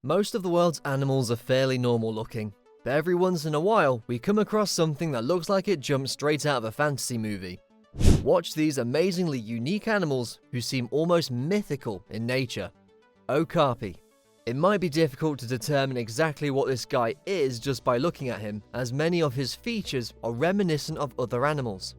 Most of the world's animals are fairly normal looking, but every once in a while we come across something that looks like it jumped straight out of a fantasy movie. Watch these amazingly unique animals who seem almost mythical in nature. Okapi. It might be difficult to determine exactly what this guy is just by looking at him, as many of his features are reminiscent of other animals.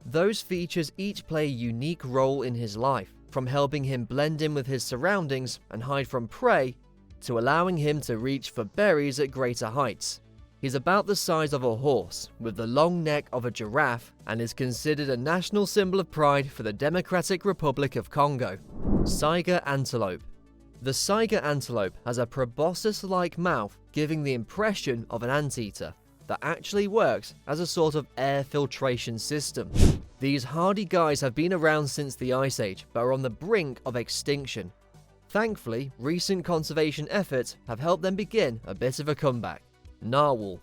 Those features each play a unique role in his life, from helping him blend in with his surroundings and hide from prey, to allowing him to reach for berries at greater heights. He's about the size of a horse, with the long neck of a giraffe, and is considered a national symbol of pride for the Democratic Republic of Congo. Saiga Antelope. The Saiga Antelope has a proboscis-like mouth, giving the impression of an anteater that actually works as a sort of air filtration system. These hardy guys have been around since the Ice Age, but are on the brink of extinction. Thankfully, recent conservation efforts have helped them begin a bit of a comeback. Narwhal.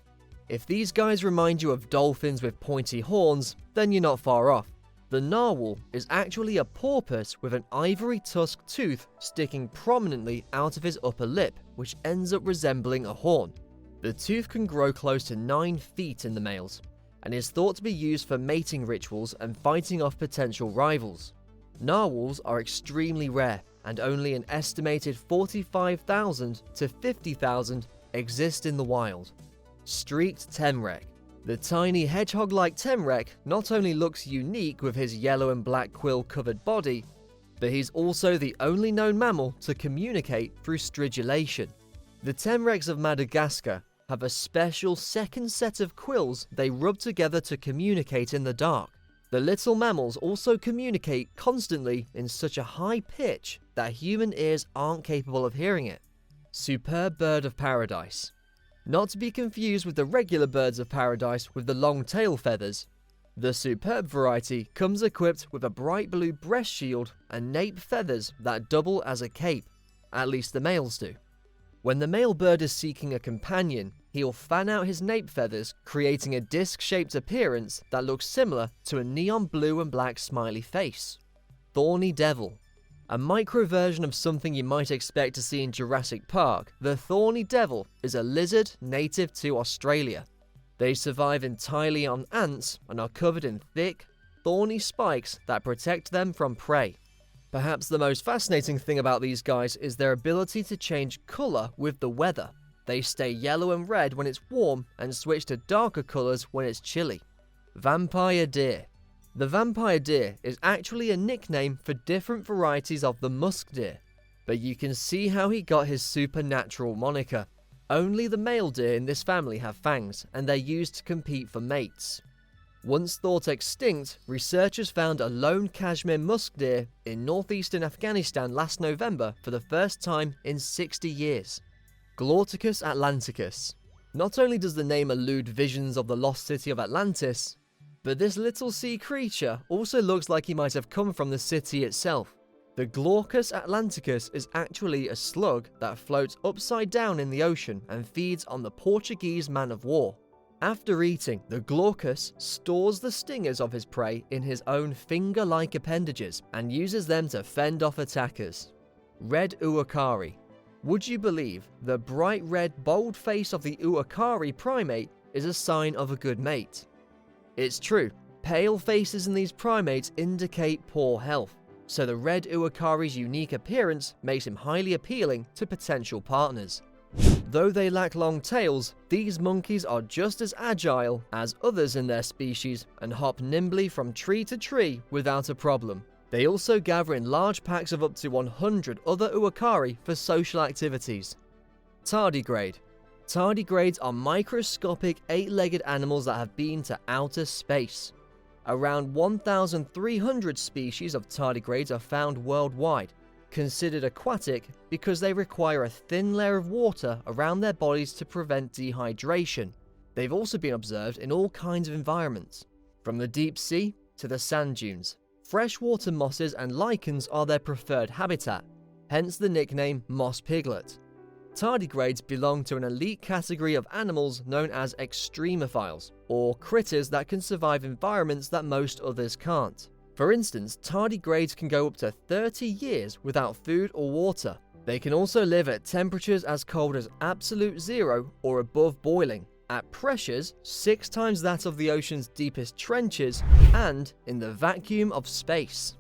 If these guys remind you of dolphins with pointy horns, then you're not far off. The narwhal is actually a porpoise with an ivory tusk tooth sticking prominently out of his upper lip, which ends up resembling a horn. The tooth can grow close to 9 feet in the males, and is thought to be used for mating rituals and fighting off potential rivals. Narwhals are extremely rare, and only an estimated 45,000 to 50,000 exist in the wild. Streaked temrec. The tiny hedgehog-like temrec not only looks unique with his yellow and black quill-covered body, but he's also the only known mammal to communicate through stridulation. The temrecs of Madagascar have a special second set of quills they rub together to communicate in the dark. The little mammals also communicate constantly in such a high pitch that human ears aren't capable of hearing it. Superb bird of paradise. Not to be confused with the regular birds of paradise with the long tail feathers. The superb variety comes equipped with a bright blue breast shield and nape feathers that double as a cape, at least the males do. When the male bird is seeking a companion, he'll fan out his nape feathers, creating a disc-shaped appearance that looks similar to a neon blue and black smiley face. Thorny Devil. A micro version of something you might expect to see in Jurassic Park, the Thorny Devil is a lizard native to Australia. They survive entirely on ants and are covered in thick, thorny spikes that protect them from prey. Perhaps the most fascinating thing about these guys is their ability to change colour with the weather. They stay yellow and red when it's warm and switch to darker colours when it's chilly. Vampire deer. The vampire deer is actually a nickname for different varieties of the musk deer, but you can see how he got his supernatural moniker. Only the male deer in this family have fangs, and they're used to compete for mates. Once thought extinct, researchers found a lone Kashmir musk deer in northeastern Afghanistan last November for the first time in 60 years. Glaucus atlanticus. Not only does the name elude visions of the lost city of Atlantis, but this little sea creature also looks like he might have come from the city itself. The Glaucus atlanticus is actually a slug that floats upside down in the ocean and feeds on the Portuguese man-of-war. After eating, the Glaucus stores the stingers of his prey in his own finger-like appendages and uses them to fend off attackers. Red Uakari. Would you believe the bright red bold face of the Uakari primate is a sign of a good mate? It's true, pale faces in these primates indicate poor health, so the red Uakari's unique appearance makes him highly appealing to potential partners. Though they lack long tails, these monkeys are just as agile as others in their species and hop nimbly from tree to tree without a problem. They also gather in large packs of up to 100 other Uakari for social activities. Tardigrade. Tardigrades are microscopic 8-legged animals that have been to outer space. Around 1,300 species of tardigrades are found worldwide, considered aquatic because they require a thin layer of water around their bodies to prevent dehydration. They've also been observed in all kinds of environments, from the deep sea to the sand dunes. Freshwater mosses and lichens are their preferred habitat, hence the nickname moss piglet. Tardigrades belong to an elite category of animals known as extremophiles, or critters that can survive environments that most others can't. For instance, tardigrades can go up to 30 years without food or water, They can also live at temperatures as cold as absolute zero or above boiling, at pressures 6 times that of the ocean's deepest trenches, and in the vacuum of space.